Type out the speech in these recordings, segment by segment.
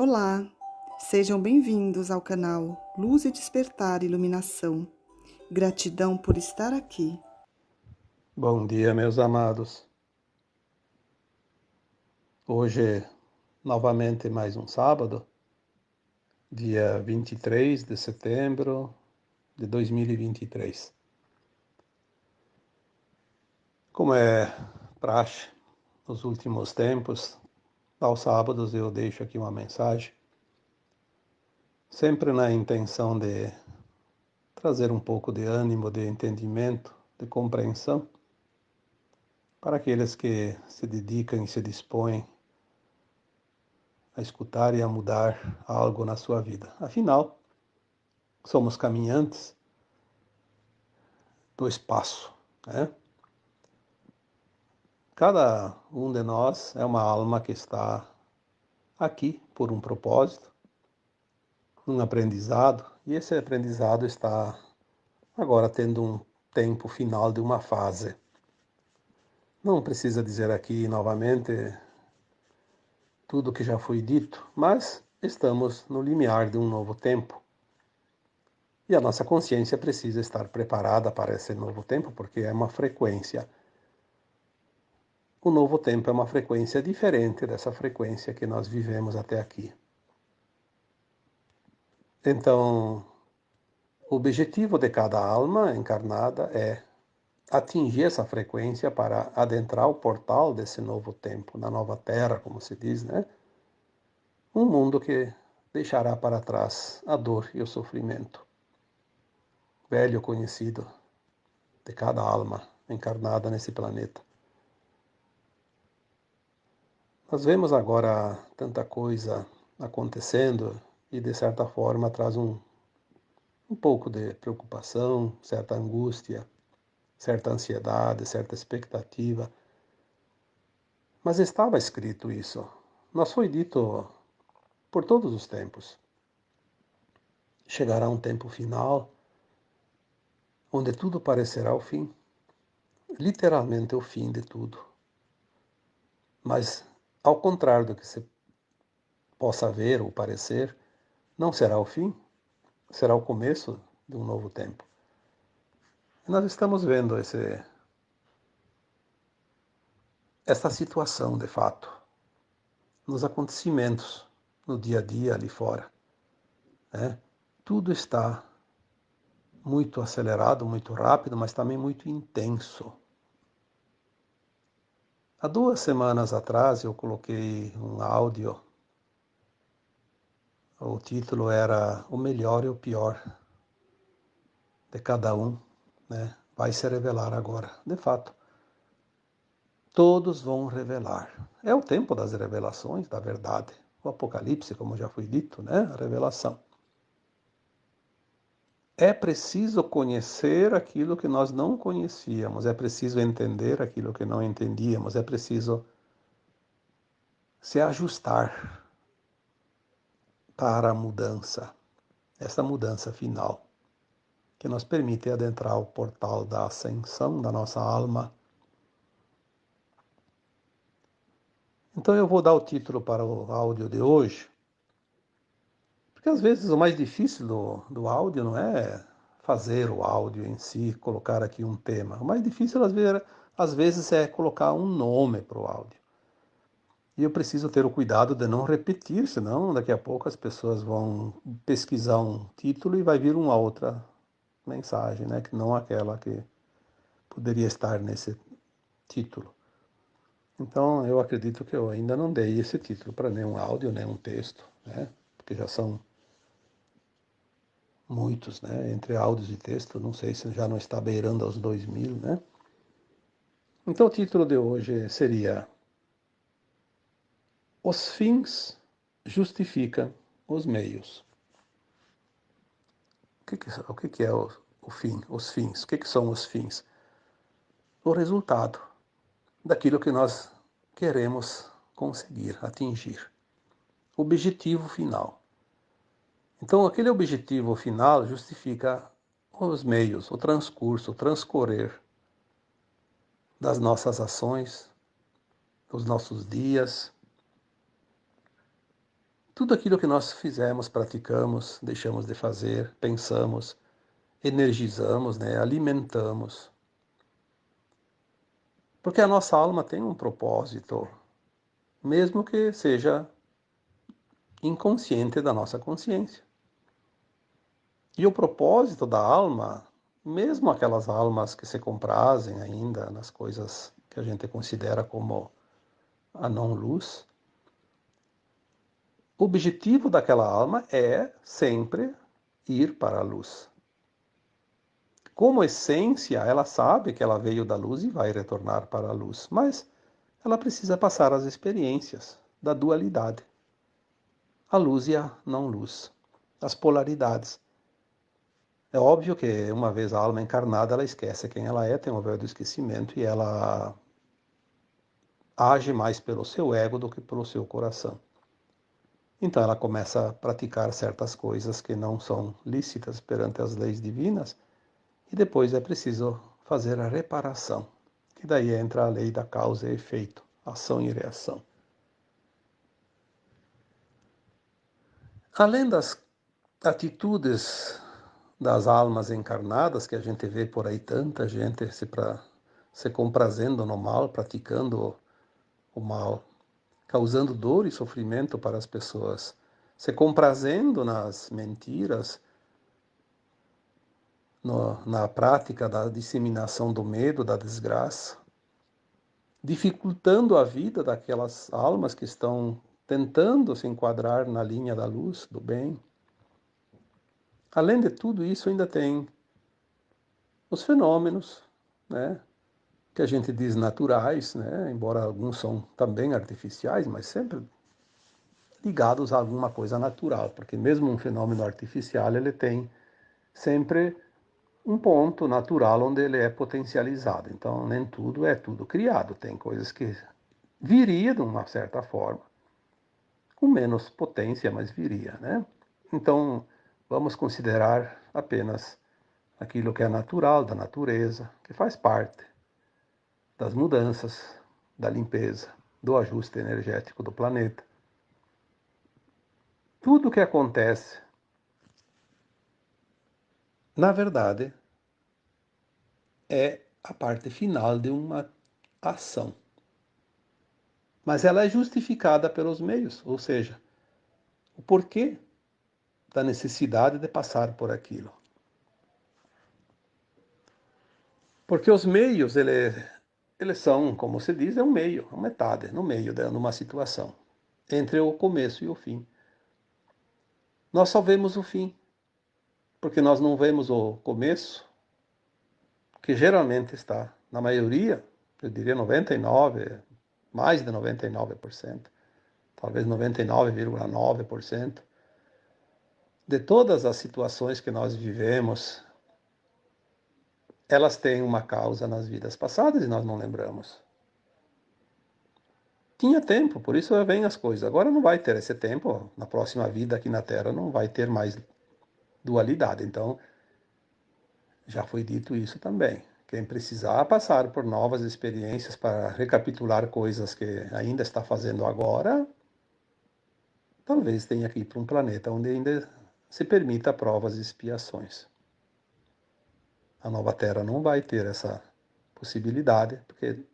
Olá, sejam bem-vindos ao canal Luz e Despertar Iluminação. Gratidão por estar aqui. Bom dia, meus amados. Hoje, novamente, mais um sábado, dia 23 de setembro de 2023. Como é praxe nos últimos tempos, aos sábados eu deixo aqui uma mensagem, sempre na intenção de trazer um pouco de ânimo, de entendimento, de compreensão para aqueles que se dedicam e se dispõem a escutar e a mudar algo na sua vida. Afinal, somos caminhantes do espaço, né? Cada um de nós é uma alma que está aqui por um propósito, um aprendizado, e esse aprendizado está agora tendo um tempo final de uma fase. Não precisa dizer aqui novamente tudo o que já foi dito, mas estamos no limiar de um novo tempo. E a nossa consciência precisa estar preparada para esse novo tempo, porque é uma frequência. O novo tempo é uma frequência diferente dessa frequência que nós vivemos até aqui. Então, o objetivo de cada alma encarnada é atingir essa frequência para adentrar o portal desse novo tempo, na nova terra, como se diz, né? Um mundo que deixará para trás a dor e o sofrimento, velho conhecido de cada alma encarnada nesse planeta. Nós vemos agora tanta coisa acontecendo e, de certa forma, traz um pouco de preocupação, certa angústia, certa ansiedade, certa expectativa. Mas estava escrito isso. Nos foi dito por todos os tempos. Chegará um tempo final onde tudo parecerá o fim, literalmente o fim de tudo. Mas, ao contrário do que se possa ver ou parecer, não será o fim, será o começo de um novo tempo. E nós estamos vendo esta situação, de fato, nos acontecimentos, no dia a dia ali fora, né? Tudo está muito acelerado, muito rápido, mas também muito intenso. Há 2 semanas atrás eu coloquei um áudio, o título era O Melhor e o Pior de Cada Um, né? Vai se revelar agora. De fato, todos vão revelar. É o tempo das revelações, da verdade. O Apocalipse, como já foi dito, né? A revelação. É preciso conhecer aquilo que nós não conhecíamos, é preciso entender aquilo que não entendíamos, é preciso se ajustar para a mudança, essa mudança final, que nos permite adentrar o portal da ascensão da nossa alma. Então eu vou dar o título para o áudio de hoje, porque às vezes o mais difícil do áudio não é fazer o áudio em si, colocar aqui um tema. O mais difícil às vezes é colocar um nome para o áudio. E eu preciso ter o cuidado de não repetir, senão daqui a pouco as pessoas vão pesquisar um título e vai vir uma outra mensagem, né? Que não aquela que poderia estar nesse título. Então eu acredito que eu ainda não dei esse título para nenhum áudio, nenhum texto, né? Porque já são muitos, né? Entre áudios e texto, não sei se já não está beirando aos 2000, né? Então o título de hoje seria Os fins justificam os meios. O que é o fim? Os fins. O que são os fins? O resultado daquilo que nós queremos conseguir, atingir. O objetivo final. Então, aquele objetivo final justifica os meios, o transcurso, o transcorrer das nossas ações, dos nossos dias, Tudo aquilo que nós fizemos, praticamos, deixamos de fazer, pensamos, energizamos, né? Alimentamos. Porque a nossa alma tem um propósito, mesmo que seja inconsciente da nossa consciência. E o propósito da alma, mesmo aquelas almas que se comprazem ainda nas coisas que a gente considera como a não-luz, o objetivo daquela alma é sempre ir para a luz. Como essência, ela sabe que ela veio da luz e vai retornar para a luz, mas ela precisa passar as experiências da dualidade, a luz e a não-luz, as polaridades. É óbvio que uma vez a alma encarnada, ela esquece quem ela é, tem o véu do esquecimento e ela age mais pelo seu ego do que pelo seu coração. Então ela começa a praticar certas coisas que não são lícitas perante as leis divinas e depois é preciso fazer a reparação, que daí entra a lei da causa e efeito, ação e reação. Além das atitudes das almas encarnadas, que a gente vê por aí tanta gente se comprazendo no mal, praticando o mal, causando dor e sofrimento para as pessoas, se comprazendo nas mentiras, na prática da disseminação do medo, da desgraça, dificultando a vida daquelas almas que estão tentando se enquadrar na linha da luz, do bem. Além de tudo isso, ainda tem os fenômenos, né, que a gente diz naturais, né, embora alguns são também artificiais, mas sempre ligados a alguma coisa natural, porque mesmo um fenômeno artificial, ele tem sempre um ponto natural onde ele é potencializado. Então, nem tudo é tudo criado. Tem coisas que viria de uma certa forma, com menos potência, mas viria, né? Então, vamos considerar apenas aquilo que é natural da natureza, que faz parte das mudanças, da limpeza, do ajuste energético do planeta. Tudo o que acontece, na verdade, é a parte final de uma ação. Mas ela é justificada pelos meios, ou seja, o porquê da necessidade de passar por aquilo. Porque os meios, eles são, como se diz, é um meio, uma metade, no meio de uma situação, entre o começo e o fim. Nós só vemos o fim, porque nós não vemos o começo, que geralmente está, na maioria, eu diria 99, mais de 99%, talvez 99,9%, de todas as situações que nós vivemos, elas têm uma causa nas vidas passadas e nós não lembramos. Tinha tempo, por isso vem as coisas. Agora não vai ter esse tempo, na próxima vida aqui na Terra não vai ter mais dualidade. Então, já foi dito isso também. Quem precisar passar por novas experiências para recapitular coisas que ainda está fazendo agora, talvez tenha que ir para um planeta onde ainda se permita provas e expiações. A nova Terra não vai ter essa possibilidade, porque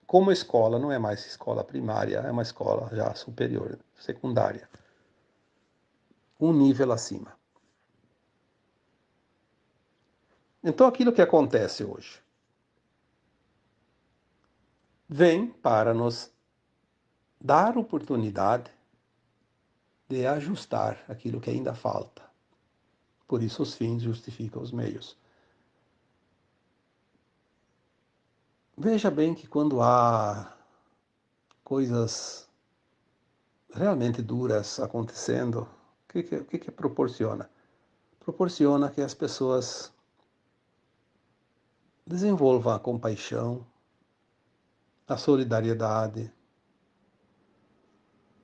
como escola não é mais escola primária, é uma escola já superior, secundária, um nível acima. Então aquilo que acontece hoje vem para nos dar oportunidade de ajustar aquilo que ainda falta. Por isso os fins justificam os meios. Veja bem que quando há coisas realmente duras acontecendo, o que proporciona? Proporciona que as pessoas desenvolvam a compaixão, a solidariedade,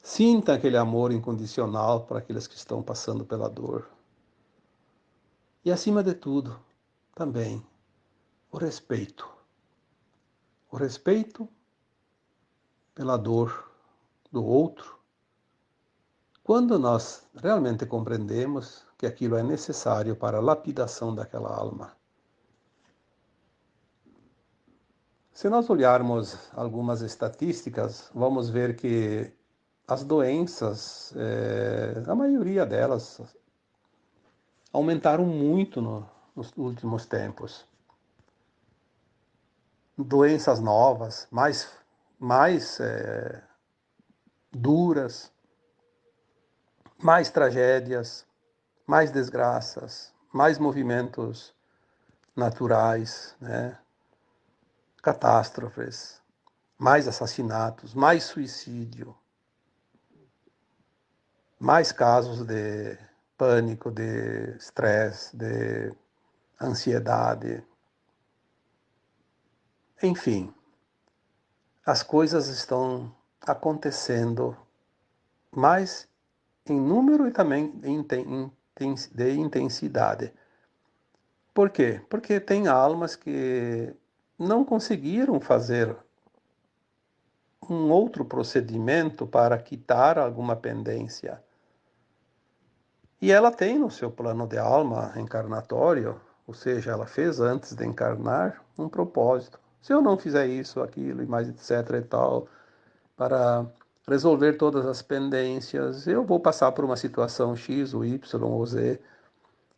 sintam aquele amor incondicional para aqueles que estão passando pela dor. E, acima de tudo, também o respeito. O respeito pela dor do outro, quando nós realmente compreendemos que aquilo é necessário para a lapidação daquela alma. Se nós olharmos algumas estatísticas, vamos ver que as doenças, a maioria delas, aumentaram muito nos últimos tempos. Doenças novas, mais duras, mais tragédias, mais desgraças, mais movimentos naturais, né? Catástrofes, mais assassinatos, mais suicídio, mais casos de pânico, de estresse, de ansiedade. Enfim, as coisas estão acontecendo mais em número e também de intensidade. Por quê? Porque tem almas que não conseguiram fazer um outro procedimento para quitar alguma pendência. E ela tem no seu plano de alma encarnatório, ou seja, ela fez antes de encarnar um propósito. Se eu não fizer isso, aquilo e mais etc e tal, para resolver todas as pendências, eu vou passar por uma situação X, ou Y ou Z,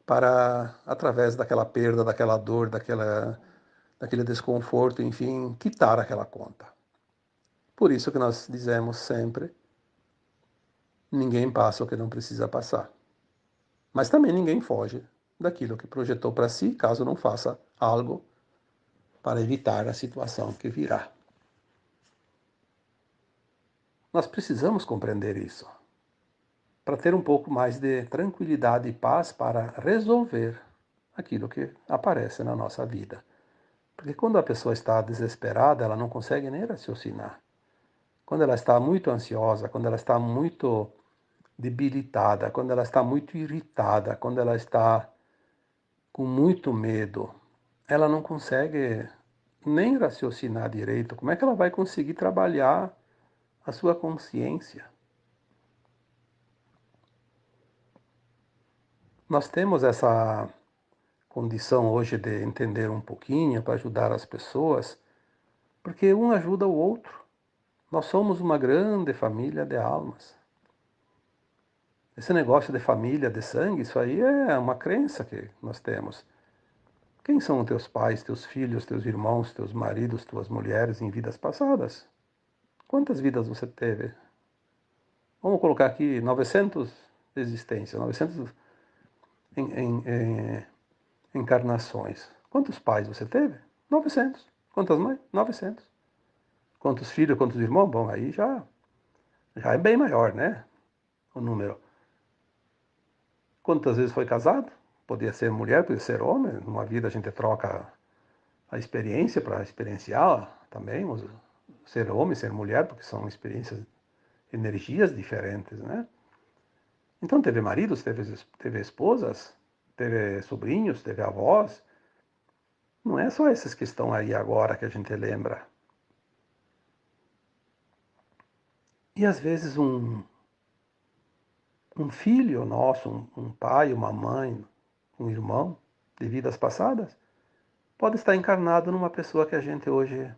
para, através daquela perda, daquela dor, daquele desconforto, enfim, quitar aquela conta. Por isso que nós dizemos sempre, ninguém passa o que não precisa passar. Mas também ninguém foge daquilo que projetou para si, caso não faça algo para evitar a situação que virá. Nós precisamos compreender isso, para ter um pouco mais de tranquilidade e paz para resolver aquilo que aparece na nossa vida. Porque quando a pessoa está desesperada, ela não consegue nem raciocinar. Quando ela está muito ansiosa, quando ela está muito debilitada, quando ela está muito irritada, quando ela está com muito medo, ela não consegue nem raciocinar direito. Como é que ela vai conseguir trabalhar a sua consciência? Nós temos essa condição hoje de entender um pouquinho para ajudar as pessoas, porque um ajuda o outro. Nós somos uma grande família de almas. Esse negócio de família, de sangue, isso aí é uma crença que nós temos. Quem são teus pais, teus filhos, teus irmãos, teus maridos, tuas mulheres em vidas passadas? Quantas vidas você teve? Vamos colocar aqui 900 existências, 900 encarnações. Quantos pais você teve? 900. Quantas mães? 900. Quantos filhos, quantos irmãos? Bom, aí já é bem maior, né? O número. Quantas vezes foi casado? Podia ser mulher, podia ser homem. Numa vida a gente troca a experiência para experienciar também, ser homem, ser mulher, porque são experiências, energias diferentes, né? Então teve maridos, teve esposas, teve sobrinhos, teve avós. Não é só esses que estão aí agora que a gente lembra. E às vezes um filho nosso, um pai, uma mãe, um irmão de vidas passadas, pode estar encarnado numa pessoa que a gente hoje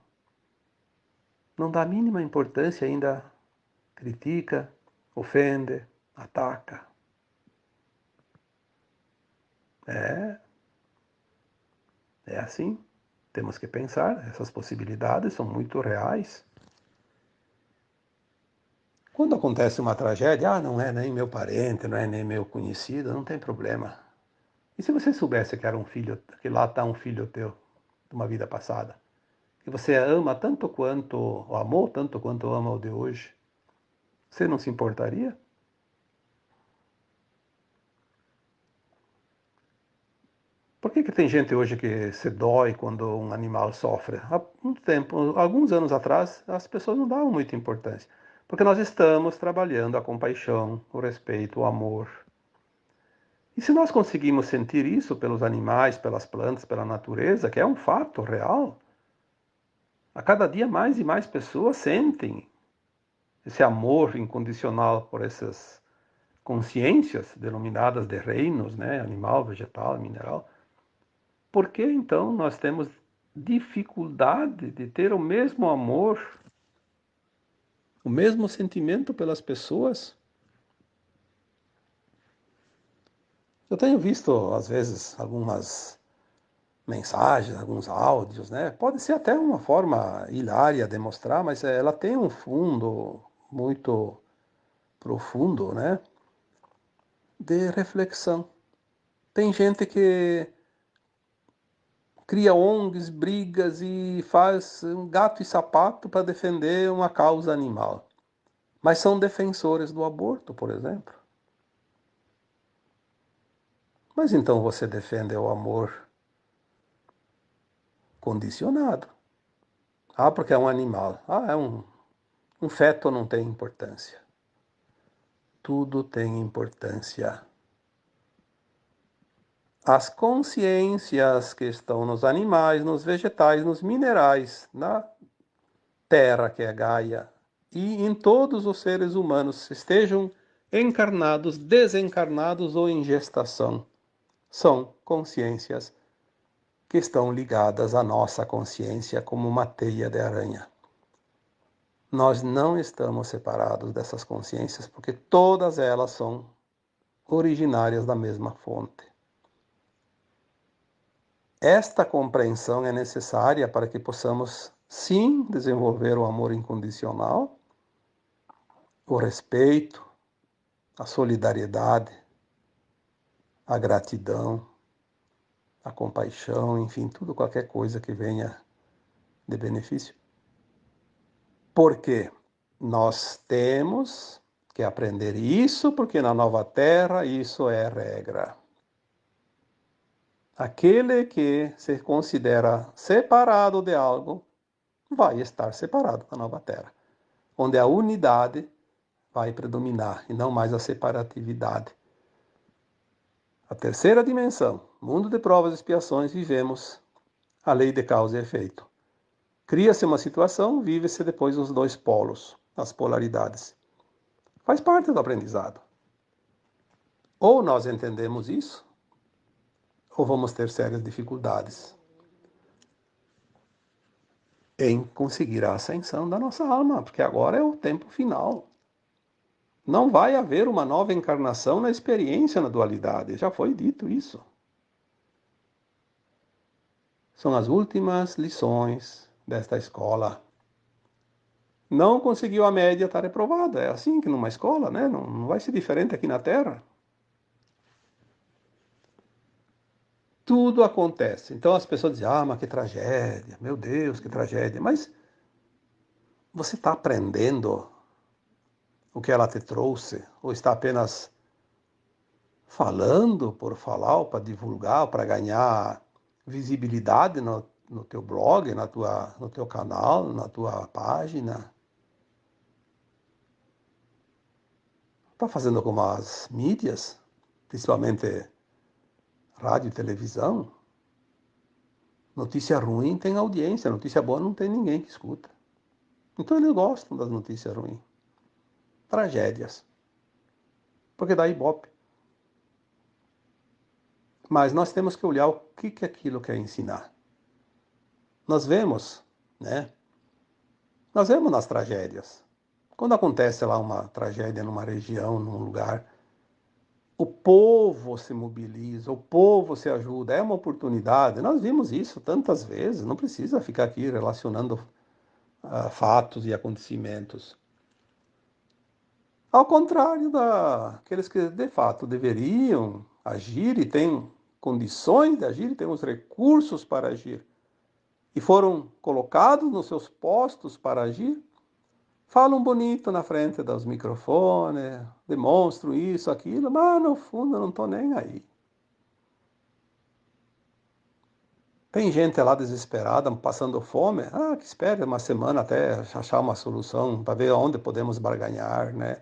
não dá a mínima importância, ainda critica, ofende, ataca. É, é assim. Temos que pensar, essas possibilidades são muito reais. Quando acontece uma tragédia, não é nem meu parente, não é nem meu conhecido, não tem problema. E se você soubesse que era um filho, que lá está um filho teu, de uma vida passada, que você ama tanto quanto, ou amou tanto quanto ama o de hoje, você não se importaria? Por que tem gente hoje que se dói quando um animal sofre? Há um tempo, alguns anos atrás, as pessoas não davam muita importância. Porque nós estamos trabalhando a compaixão, o respeito, o amor. E se nós conseguimos sentir isso pelos animais, pelas plantas, pela natureza, que é um fato real, a cada dia mais e mais pessoas sentem esse amor incondicional por esses consciências denominadas de reinos, né? Animal, vegetal, mineral, por que então nós temos dificuldade de ter o mesmo amor, o mesmo sentimento pelas pessoas? Eu tenho visto, às vezes, algumas mensagens, alguns áudios, né? Pode ser até uma forma hilária de mostrar, mas ela tem um fundo muito profundo, né? De reflexão. Tem gente que cria ONGs, brigas e faz um gato e sapato para defender uma causa animal. Mas são defensores do aborto, por exemplo. Mas então você defende o amor condicionado. Ah, porque é um animal. Ah, um feto não tem importância. Tudo tem importância. As consciências que estão nos animais, nos vegetais, nos minerais, na terra que é Gaia, e em todos os seres humanos, estejam encarnados, desencarnados ou em gestação, são consciências que estão ligadas à nossa consciência como uma teia de aranha. Nós não estamos separados dessas consciências porque todas elas são originárias da mesma fonte. Esta compreensão é necessária para que possamos, sim, desenvolver o amor incondicional, o respeito, a solidariedade, a gratidão, a compaixão, enfim, tudo, qualquer coisa que venha de benefício. Porque nós temos que aprender isso, porque na nova terra isso é regra. Aquele que se considera separado de algo vai estar separado da nova terra, onde a unidade vai predominar e não mais a separatividade. A terceira dimensão, mundo de provas e expiações, vivemos a lei de causa e efeito. Cria-se uma situação, vive-se depois os dois polos, as polaridades. Faz parte do aprendizado. Ou nós entendemos isso, ou vamos ter sérias dificuldades em conseguir a ascensão da nossa alma, porque agora é o tempo final. Não vai haver uma nova encarnação na experiência na dualidade, já foi dito isso. São as últimas lições desta escola. Não conseguiu a média, está reprovado. É assim que numa escola, né? Não vai ser diferente aqui na Terra. Tudo acontece. Então as pessoas dizem, ah, mas que tragédia, meu Deus, que tragédia. Mas você está aprendendo o que ela te trouxe? Ou está apenas falando por falar, ou para divulgar, ou para ganhar visibilidade no teu blog, no teu canal, na tua página? Está fazendo como as mídias, principalmente rádio e televisão? Notícia ruim tem audiência, notícia boa não tem ninguém que escuta. Então eles gostam das notícias ruins. Tragédias. Porque dá ibope. Mas nós temos que olhar o que aquilo quer ensinar. Nós vemos, né? Nós vemos nas tragédias. Quando acontece lá uma tragédia numa região, num lugar, o povo se mobiliza, o povo se ajuda, é uma oportunidade. Nós vimos isso tantas vezes, não precisa ficar aqui relacionando fatos e acontecimentos. Ao contrário daqueles que de fato deveriam agir e têm condições de agir, e têm os recursos para agir, e foram colocados nos seus postos para agir, falam bonito na frente dos microfones, demonstram isso, aquilo, mas no fundo eu não estou nem aí. Tem gente lá desesperada, passando fome, que espere uma semana até achar uma solução, para ver onde podemos barganhar, né?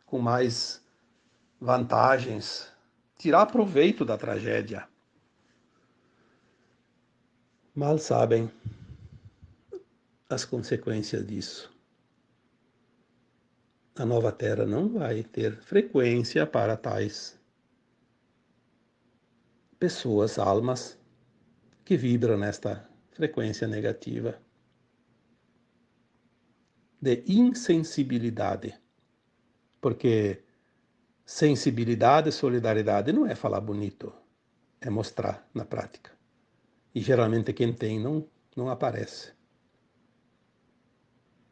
Com mais vantagens, tirar proveito da tragédia. Mal sabem as consequências disso. a nova Terra não vai ter frequência para tais pessoas, almas, que vibram nesta frequência negativa de insensibilidade. Porque sensibilidade e solidariedade não é falar bonito, é mostrar na prática. E geralmente quem tem não aparece,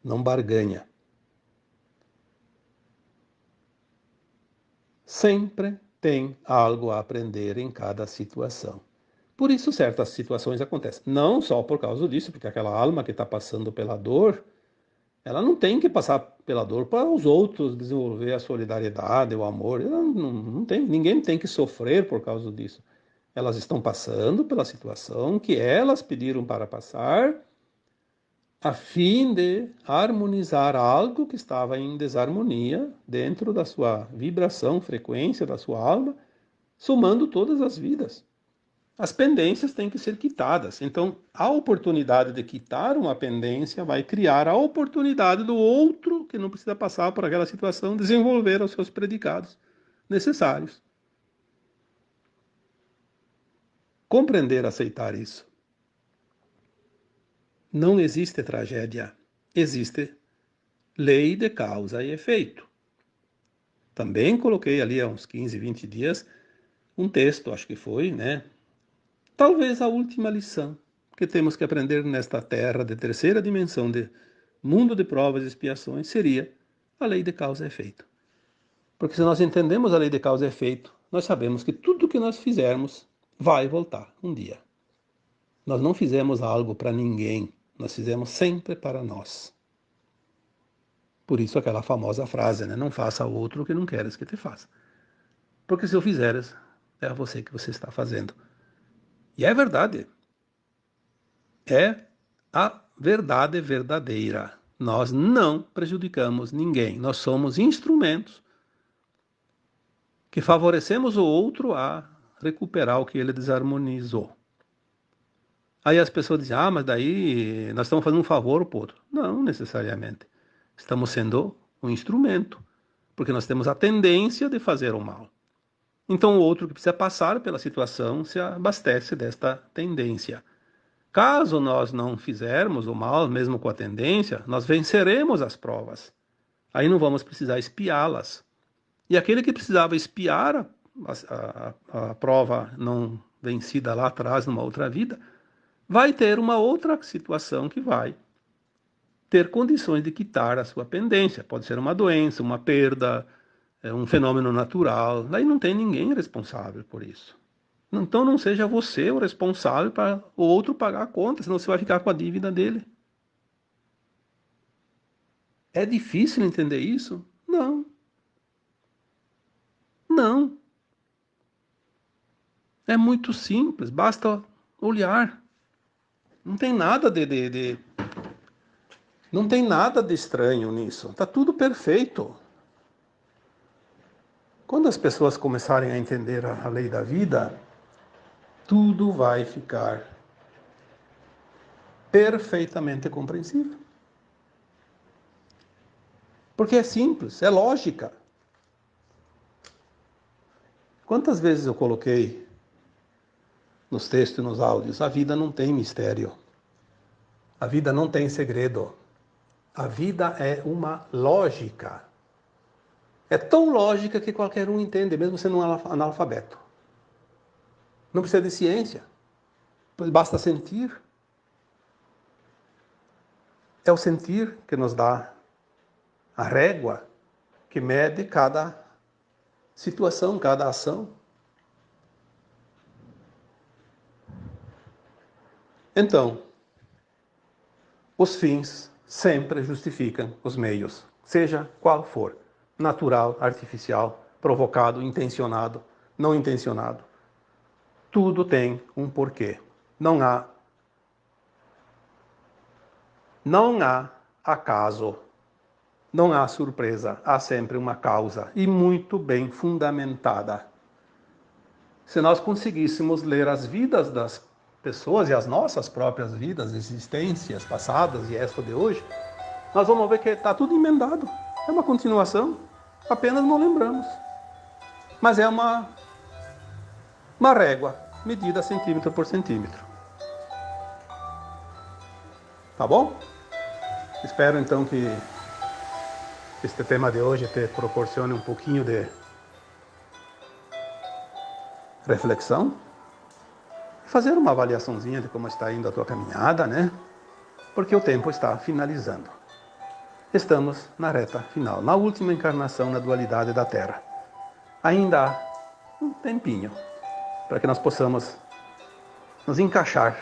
não barganha. Sempre tem algo a aprender em cada situação. Por isso certas situações acontecem. Não só por causa disso, porque aquela alma que está passando pela dor, ela não tem que passar pela dor para os outros desenvolver a solidariedade, o amor. Não tem, ninguém tem que sofrer por causa disso. Elas estão passando pela situação que elas pediram para passar, a fim de harmonizar algo que estava em desarmonia dentro da sua vibração, frequência da sua alma, somando todas as vidas. As pendências têm que ser quitadas. Então, a oportunidade de quitar uma pendência vai criar a oportunidade do outro, que não precisa passar por aquela situação, desenvolver os seus predicados necessários. Compreender, aceitar isso. Não existe tragédia, existe lei de causa e efeito. Também coloquei ali há uns 15, 20 dias um texto, acho que foi, né? Talvez a última lição que temos que aprender nesta terra de terceira dimensão, de mundo de provas e expiações, seria a lei de causa e efeito. Porque se nós entendemos a lei de causa e efeito, nós sabemos que tudo que nós fizermos vai voltar um dia. Nós não fizemos algo para ninguém, nós fizemos sempre para nós. Por isso aquela famosa frase, né? Não faça ao outro o que não queres que te faça. Porque se eu fizeres, é a você que você está fazendo. E é verdade. É a verdade verdadeira. Nós não prejudicamos ninguém. Nós somos instrumentos que favorecemos o outro a recuperar o que ele desarmonizou. Aí as pessoas dizem, mas daí nós estamos fazendo um favor para o outro. Não necessariamente. Estamos sendo um instrumento, porque nós temos a tendência de fazer o mal. Então o outro que precisa passar pela situação se abastece desta tendência. Caso nós não fizermos o mal, mesmo com a tendência, nós venceremos as provas. Aí não vamos precisar espiá-las. E aquele que precisava espiar a prova não vencida lá atrás, numa outra vida, vai ter uma outra situação que vai ter condições de quitar a sua pendência. Pode ser uma doença, uma perda, um fenômeno natural. Aí não tem ninguém responsável por isso. Então não seja você o responsável para o outro pagar a conta, senão você vai ficar com a dívida dele. É difícil entender isso? Não. Não. É muito simples, basta olhar. Não tem nada não tem nada de estranho nisso. Está tudo perfeito. Quando as pessoas começarem a entender a lei da vida, tudo vai ficar perfeitamente compreensível. Porque é simples, é lógica. Quantas vezes eu coloquei nos textos e nos áudios, a vida não tem mistério. A vida não tem segredo. A vida é uma lógica. É tão lógica que qualquer um entende, mesmo sendo um analfabeto. Não precisa de ciência. Basta sentir. É o sentir que nos dá a régua que mede cada situação, cada ação. Então, os fins sempre justificam os meios, seja qual for, natural, artificial, provocado, intencionado, não intencionado. Tudo tem um porquê. Não há acaso, não há surpresa, há sempre uma causa e muito bem fundamentada. Se nós conseguíssemos ler as vidas das pessoas e as nossas próprias vidas, existências passadas e essa de hoje, nós vamos ver que está tudo emendado. É uma continuação, apenas não lembramos. Mas é uma régua, medida centímetro por centímetro. Tá bom? Espero então que este tema de hoje te proporcione um pouquinho de reflexão. Fazer uma avaliaçãozinha de como está indo a tua caminhada, né? Porque o tempo está finalizando. Estamos na reta final, na última encarnação na dualidade da Terra. Ainda há um tempinho para que nós possamos nos encaixar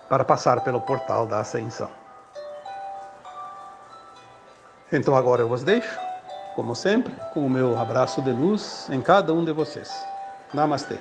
para passar pelo portal da ascensão. Então agora eu vos deixo, como sempre, com o meu abraço de luz em cada um de vocês. Namastê.